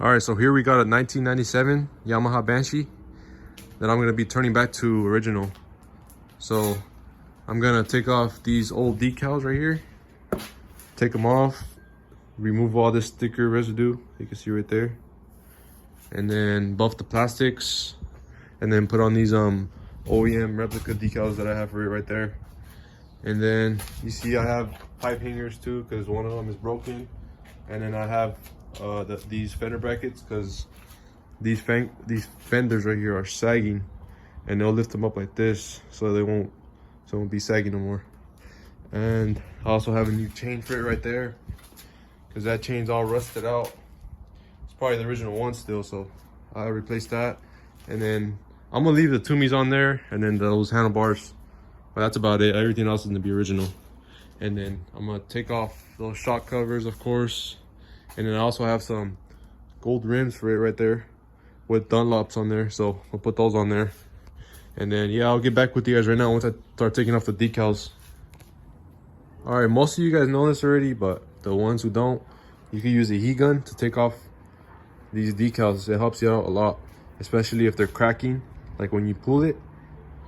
All right, so here we got a 1997 Yamaha Banshee that I'm gonna be turning back to original. So I'm gonna take off these old decals right here, take them off, remove all this sticker residue, you can see right there, and then buff the plastics, and then put on these OEM replica decals that I have for it right there. And then you see I have pipe hangers too, because one of them is broken. And then I have these fender brackets, because these fenders right here are sagging, and they'll lift them up like this so they won't be sagging no more. And I also have a new chain for it right there, because that chain's all rusted out. It's probably the original one still, so I replaced that. And then I'm gonna leave the Tumis on there, and then those handlebars. But that's about it. Everything else is gonna be original. And then I'm gonna take off those shock covers, of course. And then I also have some gold rims for it right there with Dunlops on there. So I'll put those on there. And then, yeah, I'll get back with you guys right now once I start taking off the decals. All right, most of you guys know this already, but the ones who don't, you can use a heat gun to take off these decals. It helps you out a lot, especially if they're cracking. Like when you pull it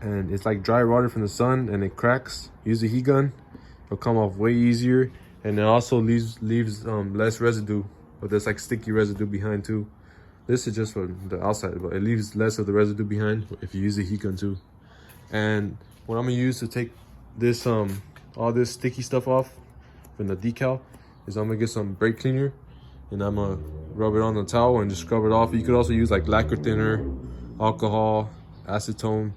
and it's like dry water from the sun and it cracks, use a heat gun. It'll come off way easier, and it also leaves less residue, but there's like sticky residue behind too. This is just for the outside, but it leaves less of the residue behind if you use the heat gun too. And what I'm gonna use to take this all this sticky stuff off from the decal is I'm gonna get some brake cleaner, and I'm gonna rub it on the towel and just scrub it off. You could also use like lacquer thinner, alcohol, acetone,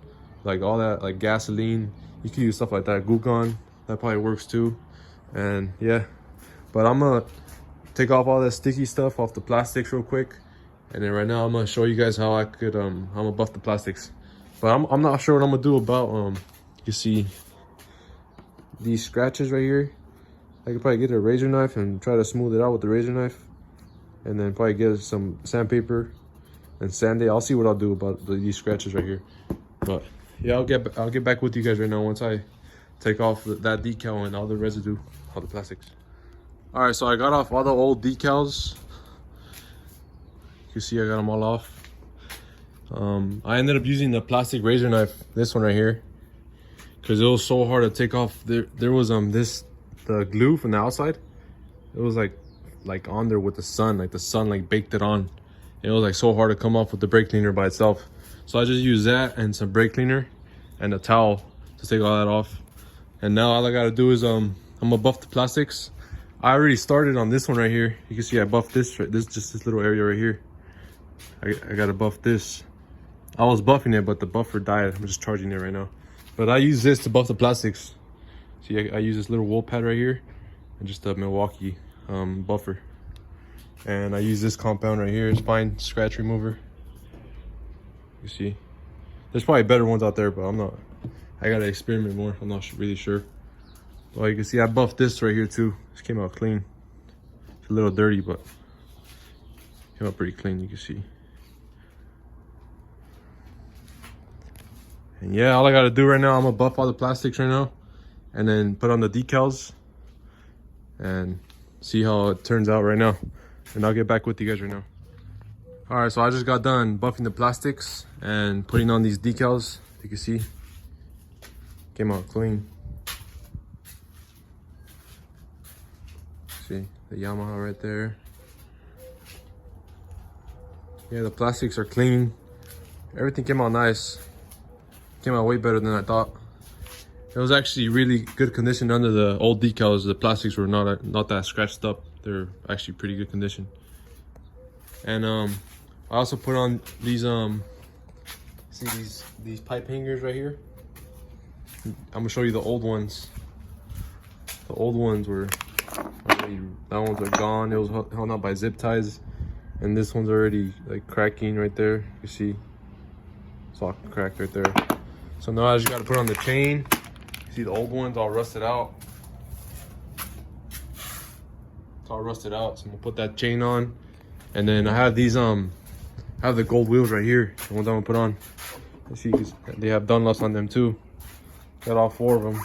like all that, like gasoline. You can use stuff like that, Goo Gone. That probably works too. And yeah, but I'm gonna take off all that sticky stuff off the plastics real quick, and then right now I'm gonna show you guys how I could I'm gonna buff the plastics. But I'm not sure what I'm gonna do about you see these scratches right here. I could probably get a razor knife and try to smooth it out with the razor knife, and then probably get some sandpaper and sand it. I'll see what I'll do about these scratches right here. But yeah, I'll get back with you guys right now once I take off that decal and all the residue, all the plastics. All right, so I got off all the old decals. You can see I got them all off. I ended up using the plastic razor knife, this one right here, because it was so hard to take off. There was the glue from the outside. It was like on there with the sun, like the sun like baked it on. It was like so hard to come off with the brake cleaner by itself. So I just used that and some brake cleaner and a towel to take all that off. And now all I gotta do is I'm gonna buff the plastics. I already started on this one right here. You can see I buffed this little area right here. I gotta buff this. I was buffing it, but the buffer died. I'm just charging it right now. But I use this to buff the plastics. See, I use this little wool pad right here and just a Milwaukee buffer. And I use this compound right here. It's fine scratch remover. You see, there's probably better ones out there, but I gotta experiment more. I'm not really sure. Well, you can see I buffed this right here too. This came out clean. It's a little dirty, but came out pretty clean, you can see. And yeah, all I gotta do right now, I'm gonna buff all the plastics right now, and then put on the decals and see how it turns out right now. And I'll get back with you guys right now. All right, so I just got done buffing the plastics and putting on these decals. You can see, came out clean. See the Yamaha right there. Yeah, the plastics are clean. Everything came out nice. Came out way better than I thought. It was actually really good condition under the old decals. The plastics were not that scratched up. They're actually pretty good condition. And I also put on these see these pipe hangers right here. I'm gonna show you the old ones. The old ones were already, that ones are gone. It was held up by zip ties, and this one's already like cracking right there. You see, it's all cracked right there. So now I just gotta put on the chain. You see the old ones all rusted out. It's all rusted out. So I'm gonna put that chain on, and then I have these I have the gold wheels right here. The ones I'm gonna put on. You see, they have Dunlops on them too. Got all 4 of them.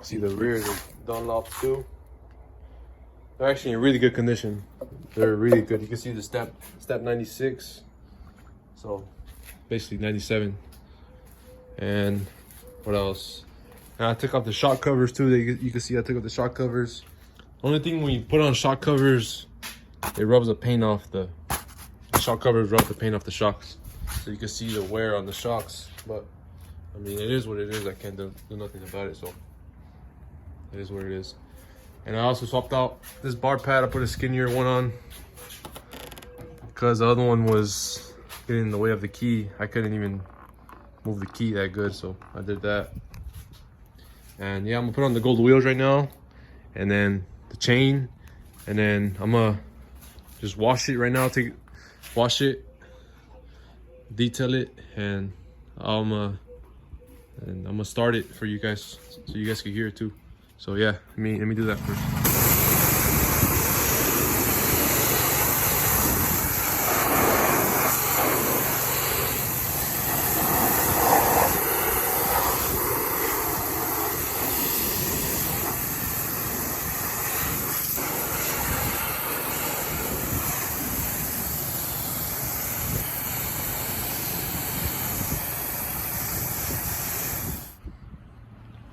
See the rears are Dunlops too. They're actually in really good condition. They're really good. You can see the step 96. So basically 97. And what else? And I took off the shock covers too. You can see I took off the shock covers. Only thing when you put on shock covers, it rubs the paint off the shock covers, rub the paint off the shocks. So you can see the wear on the shocks. But I mean, it is what it is. I can't do nothing about it. So it is what it is. And I also swapped out this bar pad. I put a skinnier one on because the other one was getting in the way of the key. I couldn't even move the key that good, so I did that. And yeah, I'm gonna put on the gold wheels right now, and then the chain, and then I'm gonna just wash it right now. Wash it, detail it, and I'm gonna start it for you guys so you guys can hear it too. So yeah, let me do that first.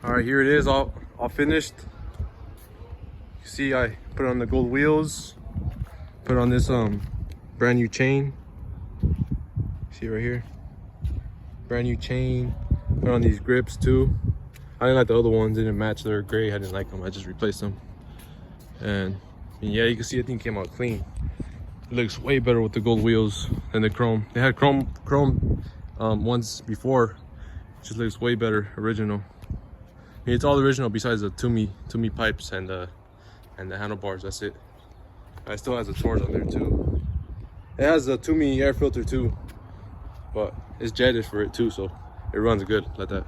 All right, here it is, all finished. You see, I put on the gold wheels, put on this brand new chain. See right here, brand new chain. Put on these grips too. I didn't like the other ones; didn't match. They were gray. I didn't like them. I just replaced them. And yeah, you can see, I think it came out clean. It looks way better with the gold wheels than the chrome. They had chrome ones before. It just looks way better, original. I mean, it's all original besides the Toomey pipes and the handlebars. That's it. It still has the Torres on there too. It has the Toomey air filter too, but it's jetted for it too, so it runs good like that.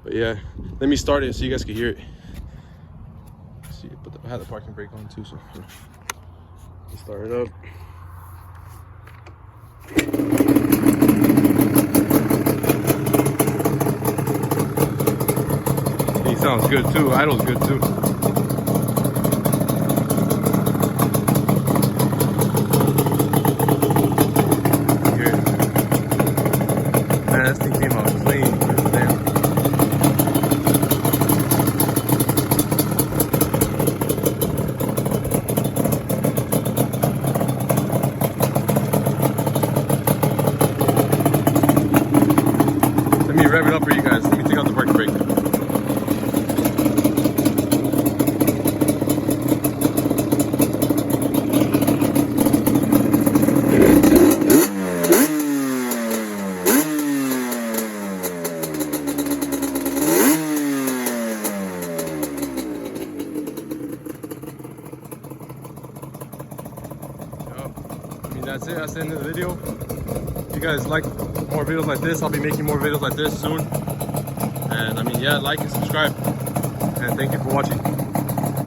But yeah, let me start it so you guys can hear it. See, but I had the parking brake on too, so let's start it up. Sounds good too. Idle's good too. Here. Man, this thing came out clean. Damn. Let me rev it up for you guys. Let me take out the parking brake. That's it. That's the end of the video. If you guys like more videos like this, I'll be making more videos like this soon. And I mean, yeah, like and subscribe. And thank you for watching.